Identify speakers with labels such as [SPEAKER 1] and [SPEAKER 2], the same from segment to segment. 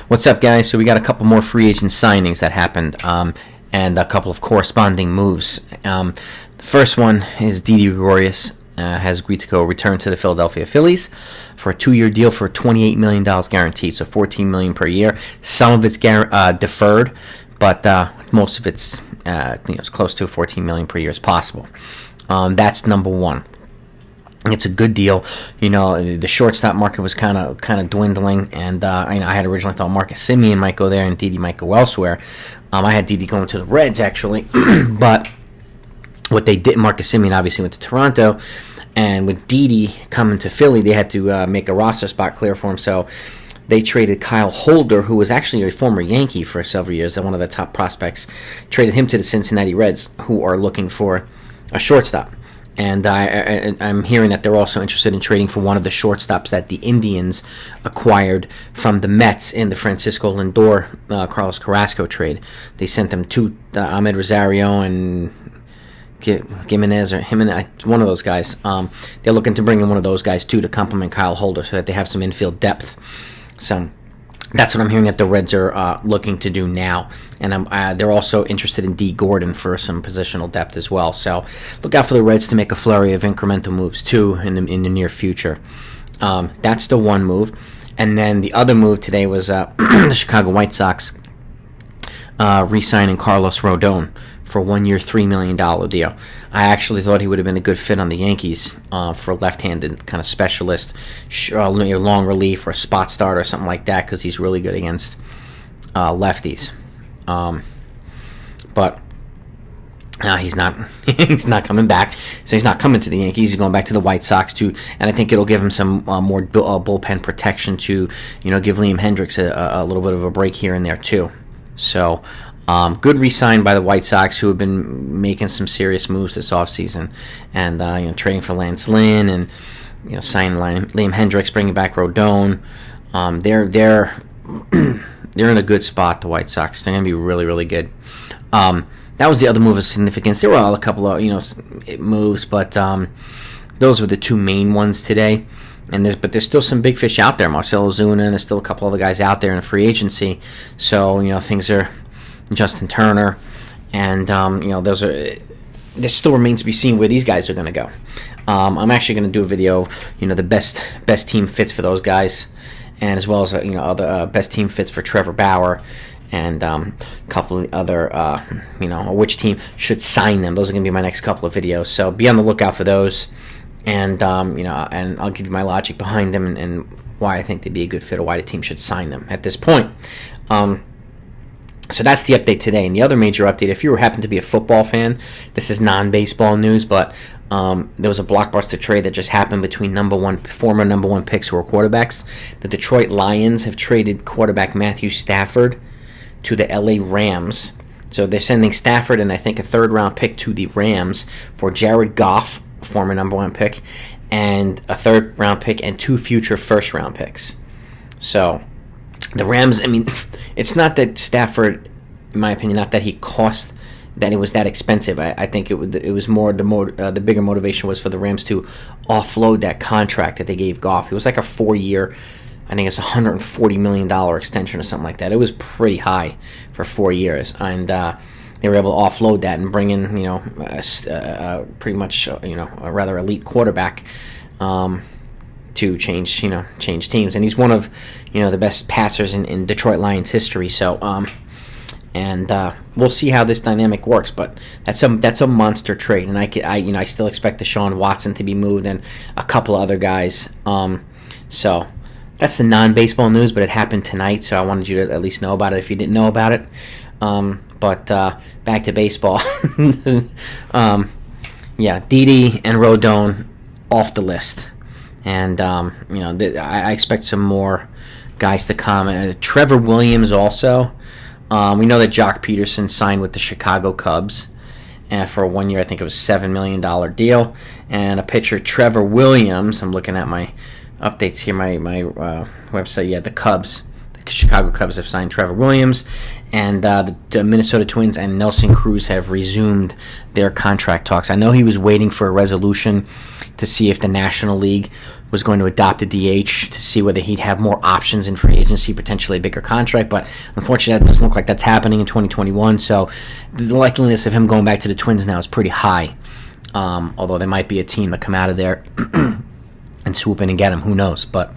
[SPEAKER 1] What's up, guys? So we got a couple more free agent signings that happened, and a couple of corresponding moves. The first one is Didi has agreed to go return to the Philadelphia Phillies for a 2-year deal for $28 million guaranteed, so $14 million per year. Some of it's deferred, but most of it's as close to $14 million per year as possible. That's number one. It's a good deal. The shortstop market was kind of dwindling, and I had originally thought Marcus Semien might go there and Didi might go elsewhere. I had Didi going to the Reds, actually, but what they did, Marcus Semien obviously went to Toronto, and with Didi coming to Philly, they had to make a roster spot clear for him, so they traded Kyle Holder, who was actually a former Yankee for several years, one of the top prospects, traded him to the Cincinnati Reds, who are looking for a shortstop. And I'm hearing that they're also interested in trading for one of the shortstops that the Indians acquired from the Mets in the Francisco Lindor, Carlos Carrasco trade. They sent them to Ahmed Rosario and Jimenez, one of those guys. They're looking to bring in one of those guys, too, to complement Kyle Holder so that they have some infield depth. So that's what I'm hearing that the Reds are looking to do now. And they're also interested in D. Gordon for some positional depth as well. So look out for the Reds to make a flurry of incremental moves, too, in the near future. That's the one move. And then the other move today was the Chicago White Sox re-signing Carlos Rodon for a 1-year, $3 million deal. I actually thought he would have been a good fit on the Yankees for a left-handed kind of specialist, long relief or a spot start or something like that, because he's really good against lefties. But he's not he's not coming back, so he's not coming to the Yankees. He's going back to the White Sox too, and I think it'll give him some more bullpen protection to give Liam Hendricks a little bit of a break here and there too. So good re-sign by the White Sox, who have been making some serious moves this offseason, and trading for Lance Lynn and signing Liam Hendricks, bringing back Rodon. They're in a good spot, the White Sox. They're going to be really, really good. That was the other move of significance. There were a couple of moves, but those were the two main ones today. But there's still some big fish out there. Marcell Ozuna, and there's still a couple other guys out there in the free agency. So things are Justin Turner, and there still remains to be seen where these guys are going to go. I'm actually going to do a video, the best team fits for those guys, and as well as other best team fits for Trevor Bauer, and a couple of other which team should sign them. Those are going to be my next couple of videos, so be on the lookout for those. And and I'll give you my logic behind them and why I think they'd be a good fit, or why the team should sign them at this point. So that's the update today. And the other major update, if you happen to be a football fan, this is non-baseball news, but there was a Blockbuster trade that just happened between former number one picks who are quarterbacks. The Detroit Lions have traded quarterback Matthew Stafford to the LA Rams. So they're sending Stafford and I think a third-round pick to the Rams for Jared Goff, former number one pick, and a third-round pick and 2 future first-round picks. So the Rams, it's not that Stafford, in my opinion, not that he cost, that it was that expensive. I think it was more the bigger motivation was for the Rams to offload that contract that they gave Goff. It was like a 4-year, I think it's $140 million extension or something like that. It was pretty high for 4 years, and they were able to offload that and bring in pretty much a rather elite quarterback to change teams, and he's one of the best passers in Detroit Lions history. So we'll see how this dynamic works, but that's a monster trade, and I still expect Deshaun Watson to be moved and a couple of other guys. So that's the non-baseball news, but it happened tonight, so I wanted you to at least know about it if you didn't know about it. But back to baseball. Didi and Rodon off the list. And, I expect some more guys to come. Trevor Williams also. We know that Jock Peterson signed with the Chicago Cubs for a 1 year, I think it was $7 million deal. And a pitcher, Trevor Williams, I'm looking at my updates here, my website. The Cubs. The Chicago Cubs have signed Trevor Williams. And the Minnesota Twins and Nelson Cruz have resumed their contract talks. I know he was waiting for a resolution to see if the National League was going to adopt a DH to see whether he'd have more options in free agency, potentially a bigger contract. But unfortunately, that doesn't look like that's happening in 2021. So the likeliness of him going back to the Twins now is pretty high. Although there might be a team that come out of there and swoop in and get him. Who knows? But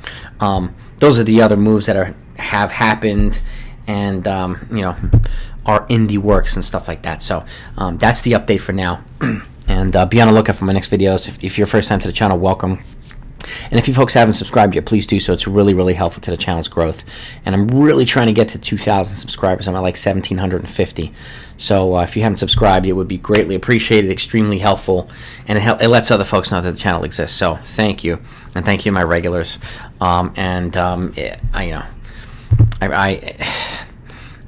[SPEAKER 1] those are the other moves that have happened and are in the works and stuff like that. So that's the update for now. And be on the lookout for my next videos. If you're first time to the channel, welcome. And if you folks haven't subscribed yet, please do so. It's really, really helpful to the channel's growth. And I'm really trying to get to 2,000 subscribers. I'm at like 1,750. So if you haven't subscribed, it would be greatly appreciated, extremely helpful, and it lets other folks know that the channel exists. So thank you, and thank you, my regulars. I'm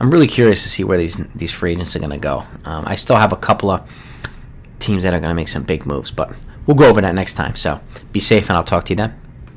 [SPEAKER 1] really curious to see where these free agents are going to go. I still have a couple of teams that are going to make some big moves, but we'll go over that next time. So be safe, and I'll talk to you then.